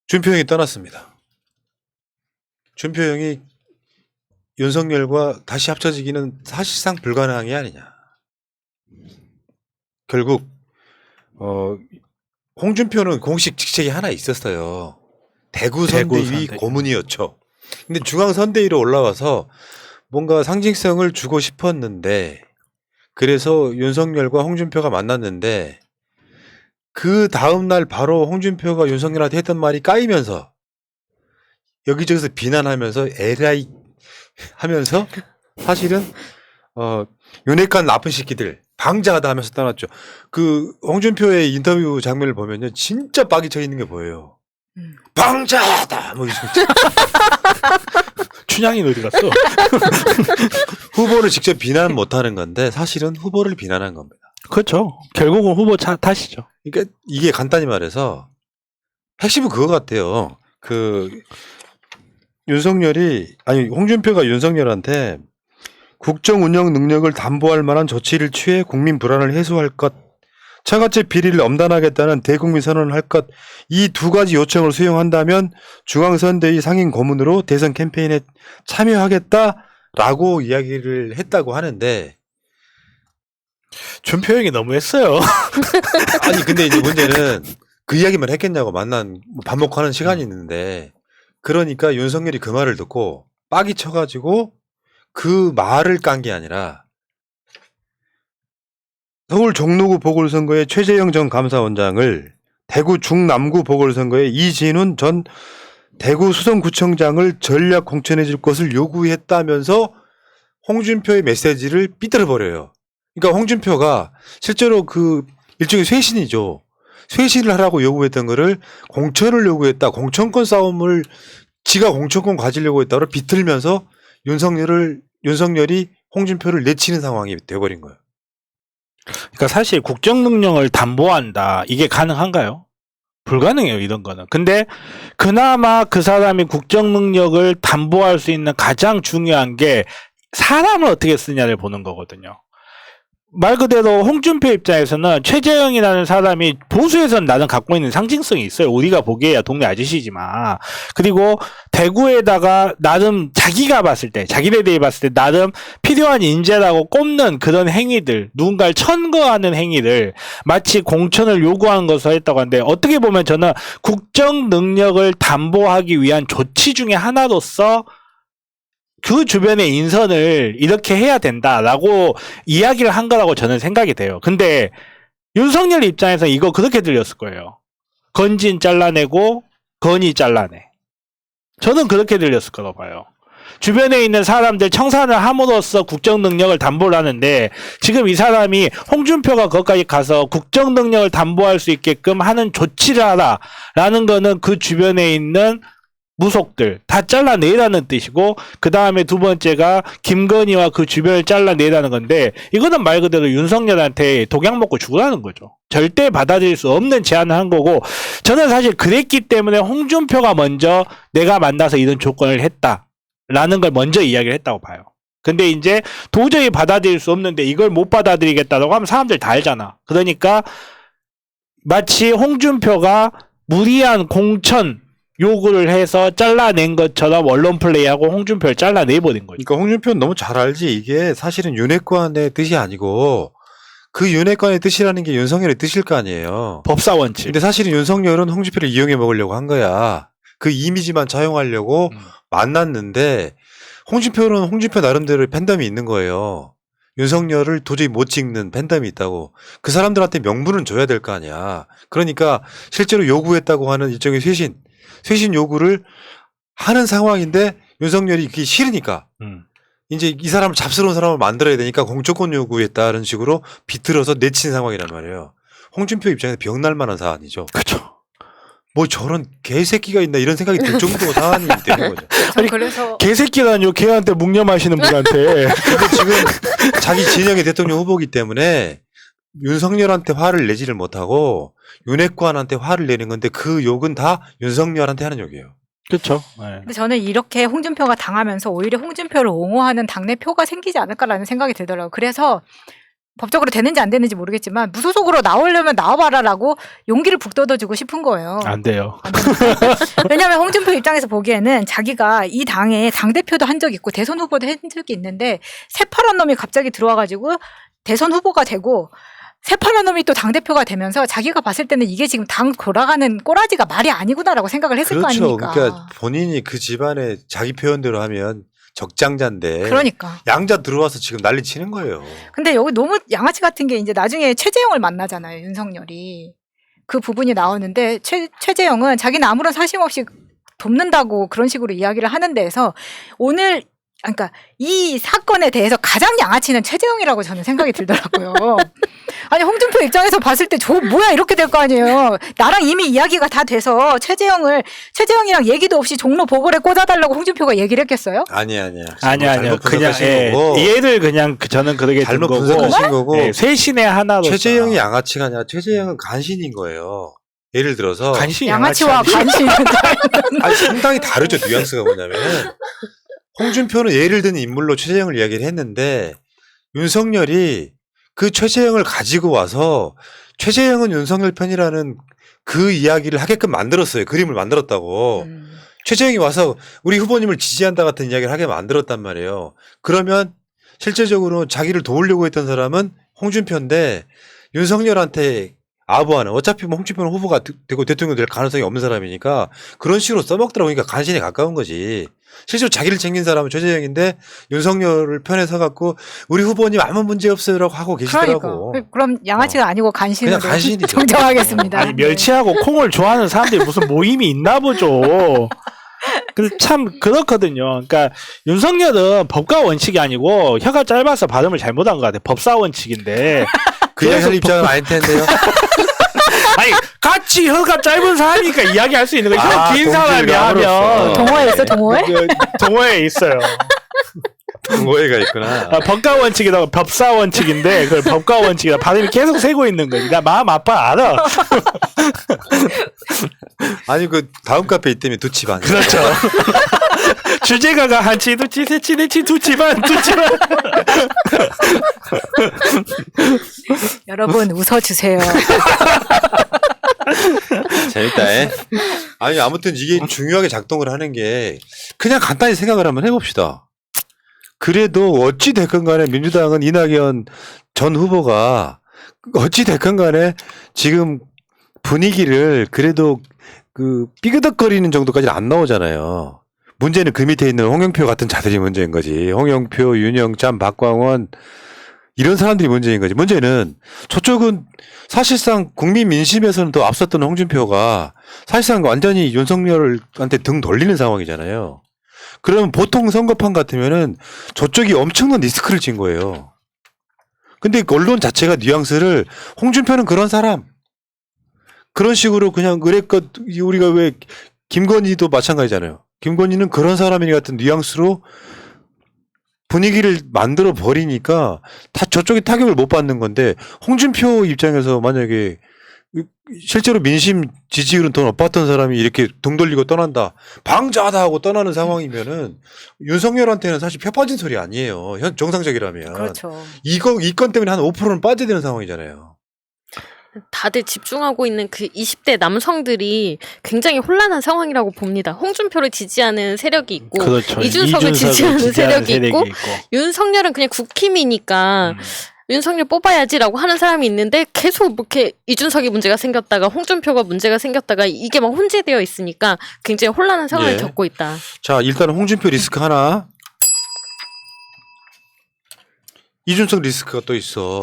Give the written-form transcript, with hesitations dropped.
준표 형이 떠났습니다. 준표 형이 윤석열과 다시 합쳐지기는 사실상 불가능한 게 아니냐. 결국 홍준표는 공식 직책이 하나 있었어요. 대구 선대위 고문이었죠. 근데 중앙선대위로 올라와서 뭔가 상징성을 주고 싶었는데 그래서 윤석열과 홍준표가 만났는데 그 다음날 바로 홍준표가 윤석열한테 했던 말이 까이면서 여기저기서 비난하면서 에라이 하면서 사실은 윤핵관 나쁜 새끼들 방자하다 하면서 떠났죠. 그 홍준표의 인터뷰 장면을 보면요 진짜 빡이 쳐 있는 게 보여요. 방자하다 뭐 춘향이 어디 갔어? 후보를 직접 비난 못하는 건데 사실은 후보를 비난한 겁니다. 그렇죠. 결국은 후보 탓이죠. 그러니까 이게 간단히 말해서 핵심은 그거 같아요. 그 홍준표가 윤석열한테 국정 운영 능력을 담보할 만한 조치를 취해 국민 불안을 해소할 것, 처가집 비리를 엄단하겠다는 대국민 선언을 할 것, 이 두 가지 요청을 수용한다면 중앙선대위 상임 고문으로 대선 캠페인에 참여하겠다라고 이야기를 했다고 하는데 준표 형이 너무했어요. 아니 근데 이제 문제는 그 이야기만 했겠냐고 밥 먹고 하는 시간이 있는데 그러니까 윤석열이 그 말을 듣고 빡이 쳐가지고 그 말을 깐 게 아니라 서울 종로구 보궐선거의 최재형 전 감사원장을 대구 중남구 보궐선거의 이진훈 전 대구 수성구청장을 전략 공천해 줄 것을 요구했다면서 홍준표의 메시지를 삐뚤어버려요. 그러니까 홍준표가 실제로 그 일종의 쇄신이죠. 쇄신을 하라고 요구했던 거를 공천을 요구했다. 공천권 싸움을 지가 공천권 가지려고 했다고 비틀면서 윤석열이 홍준표를 내치는 상황이 돼버린 거예요. 그러니까 사실 국정 능력을 담보한다. 이게 가능한가요? 불가능해요, 이런 거는. 근데 그나마 그 사람이 국정 능력을 담보할 수 있는 가장 중요한 게 사람을 어떻게 쓰냐를 보는 거거든요. 말 그대로 홍준표 입장에서는 최재형이라는 사람이 보수에서는 나는 갖고 있는 상징성이 있어요. 우리가 보기에야 동네 아저씨지만. 그리고 대구에다가 나름 자기가 봤을 때, 자기네 대해 봤을 때 나름 필요한 인재라고 꼽는 그런 행위들, 누군가를 천거하는 행위를 마치 공천을 요구한 것으로 했다고 하는데 어떻게 보면 저는 국정 능력을 담보하기 위한 조치 중에 하나로서 그 주변의 인선을 이렇게 해야 된다라고 이야기를 한 거라고 저는 생각이 돼요. 근데 윤석열 입장에서 이거 그렇게 들렸을 거예요. 건진 잘라내고 건이 잘라내. 저는 그렇게 들렸을 거라고 봐요. 주변에 있는 사람들 청산을 함으로써 국정 능력을 담보를 하는데 지금 이 사람이 홍준표가 거기까지 가서 국정 능력을 담보할 수 있게끔 하는 조치를 하라라는 거는 그 주변에 있는 무속들 다 잘라내라는 뜻이고 그 다음에 두 번째가 김건희와 그 주변을 잘라내라는 건데 이거는 말 그대로 윤석열한테 독약 먹고 죽으라는 거죠. 절대 받아들일 수 없는 제안을 한 거고 저는 사실 그랬기 때문에 홍준표가 먼저 내가 만나서 이런 조건을 했다라는 걸 먼저 이야기를 했다고 봐요. 근데 이제 도저히 받아들일 수 없는데 이걸 못 받아들이겠다라고 하면 사람들 다 알잖아. 그러니까 마치 홍준표가 무리한 공천 요구를 해서 잘라낸 것처럼 언론 플레이하고 홍준표를 잘라내버린 거죠. 그러니까 홍준표는 너무 잘 알지 이게 사실은 윤핵관의 뜻이 아니고 그 윤핵관의 뜻이라는 게 윤석열의 뜻일 거 아니에요. 법사 원칙. 근데 사실은 윤석열은 홍준표를 이용해 먹으려고 한 거야. 그 이미지만 차용하려고 만났는데 홍준표는 홍준표 나름대로 팬덤이 있는 거예요. 윤석열을 도저히 못 찍는 팬덤이 있다고. 그 사람들한테 명분은 줘야 될 거 아니야. 그러니까 실제로 요구했다고 하는 일종의 쇄신 요구를 하는 상황인데 윤석열이 그게 싫으니까 이제 이 사람을 잡스러운 사람을 만들어야 되니까 공천권 요구했다는 식으로 비틀어서 내친 상황이란 말이에요. 홍준표 입장에서 병날 만한 사안이죠. 그렇죠. 뭐 저런 개새끼가 있나 이런 생각이 들 정도 사안이 되는 거죠. 아니 그래서 개새끼라뇨. 걔한테 묵념하시는 분한테. 근데 지금 자기 진영의 대통령 후보기 때문에 윤석열한테 화를 내지를 못하고 윤핵관한테 화를 내는 건데 그 욕은 다 윤석열한테 하는 욕이에요. 그렇죠. 네. 근데 저는 이렇게 홍준표가 당하면서 오히려 홍준표를 옹호하는 당내표가 생기지 않을까라는 생각이 들더라고요. 그래서 법적으로 되는지 안 되는지 모르겠지만 무소속으로 나오려면 나와봐라라고 용기를 북돋아주고 싶은 거예요. 안 돼요. 왜냐하면 홍준표 입장에서 보기에는 자기가 이 당에 당대표도 한 적이 있고 대선 후보도 한 적이 있는데 새파란 놈이 갑자기 들어와가지고 대선 후보가 되고 새파란 놈이 또 당대표가 되면서 자기가 봤을 때는 이게 지금 당 돌아가는 꼬라지가 말이 아니구나라고 생각을 했을 거 그렇죠. 아닙니까. 그러니까 본인이 그 집안에 자기 표현대로 하면 적장자인데 그러니까. 양자 들어와서 지금 난리 치는 거예요. 근데 여기 너무 양아치 같은 게 이제 나중에 최재형을 만나잖아요. 윤석열이. 그 부분이 나오는데 최재형은 자기는 아무런 사심 없이 돕는다고 그런 식으로 이야기를 하는 데에서 오늘 그러니까 이 사건에 대해서 가장 양아치는 최재형이라고 저는 생각이 들더라고요. 아니 홍준표 입장에서 봤을 때 저 뭐야 이렇게 될 거 아니에요. 나랑 이미 이야기가 다 돼서 최재형이랑 얘기도 없이 종로 보궐에 꽂아달라고 홍준표가 얘기를 했겠어요? 아니요. 아니요. 그냥 거고. 얘를 그냥 저는 그렇게 잘못 든 거고 분석하신 거고. 쇄신의 하나로 최재형이 양아치가 아니라 최재형은 간신인 거예요. 예를 들어서 간신 양아치와 간신은 아니, 상당히 다르죠. 뉘앙스가 뭐냐면은 홍준표는 예를 든 인물로 최재형을 이야기를 했는데 윤석열이 그 최재형을 가지고 와서 최재형은 윤석열 편이라는 그 이야기를 하게끔 만들었어요. 그림을 만들었다고. 최재형이 와서 우리 후보님을 지지한다 같은 이야기를 하게 만들었단 말이에요. 그러면 실제적으로 자기를 도우려고 했던 사람은 홍준표인데 윤석열한테 아부하는 어차피 뭐 홍준표는 후보가 되고 대통령 될 가능성이 없는 사람이니까 그런 식으로 써먹더라고. 그러니까 간신에 가까운 거지. 실제로 자기를 챙긴 사람은 최재형인데 윤석열을 편에 서갖고 우리 후보님 아무 문제 없어요라고 하고 계시더라고. 그러니까. 그럼 양아치가 아니고 간신으로 그냥 간신이죠. 정정하겠습니다. 아니 멸치하고 콩을 좋아하는 사람들이 무슨 모임이 있나 보죠. 근데 참 그렇거든요. 그러니까 윤석열은 법과 원칙이 아니고 혀가 짧아서 발음을 잘못한 것 같아요. 법사 원칙인데. 그냥 현 입장은 아닐 텐데요. 아니 같이 혀가 짧은 사람이니까 이야기할 수 있는 거예요. 혀가 긴 사람이 하면 동호회 있어 동호회? 동호회에 있어요. 오해가 있구나. 법과 원칙이라고 법사 원칙인데 그 법과 원칙이라 발음이 계속 새고 있는 거지. 나 마음 아파 알아. 아니 그 다음 카페 있다며 두 집안. 그렇죠. 주제가가 한치 두치 세치 네치 두 집안. 여러분 웃어주세요. 재밌다. 아니 아무튼 이게 중요하게 작동을 하는 게 그냥 간단히 생각을 한번 해봅시다. 그래도 어찌 됐건 간에 민주당은 이낙연 전 후보가 어찌 됐건 간에 지금 분위기를 그래도 그 삐그덕거리는 정도까지는 안 나오잖아요. 문제는 그 밑에 있는 홍영표 같은 자들이 문제인 거지. 홍영표, 윤영찬, 박광원 이런 사람들이 문제인 거지. 문제는 저쪽은 사실상 국민 민심에서는 더 앞섰던 홍준표가 사실상 완전히 윤석열한테 등 돌리는 상황이잖아요. 그러면 보통 선거판 같으면은 저쪽이 엄청난 리스크를 진 거예요. 근데 언론 자체가 뉘앙스를 홍준표는 그런 사람 그런 식으로 그냥 의뢰껏 우리가 왜 김건희도 마찬가지잖아요. 김건희는 그런 사람이 같은 뉘앙스로 분위기를 만들어 버리니까 다 저쪽이 타격을 못 받는 건데 홍준표 입장에서 만약에 실제로 민심 지지율은 더 높았던 사람이 이렇게 등 돌리고 떠난다. 방자하다 하고 떠나는 상황이면은 윤석열한테는 사실 펴 빠진 소리 아니에요. 현 정상적이라면. 그렇죠. 이 건 때문에 한 5%는 빠져야 되는 상황이잖아요. 다들 집중하고 있는 그 20대 남성들이 굉장히 혼란한 상황이라고 봅니다. 홍준표를 지지하는 세력이 있고 그렇죠. 이준석을 지지하는 세력이 있고 윤석열은 그냥 국힘이니까 윤석열 뽑아야지라고 하는 사람이 있는데 계속 이렇게 이준석이 문제가 생겼다가 홍준표가 문제가 생겼다가 이게 막 혼재되어 있으니까 굉장히 혼란한 상황을 예. 겪고 있다. 자, 일단 홍준표 리스크 하나. 이준석 리스크가 또 있어.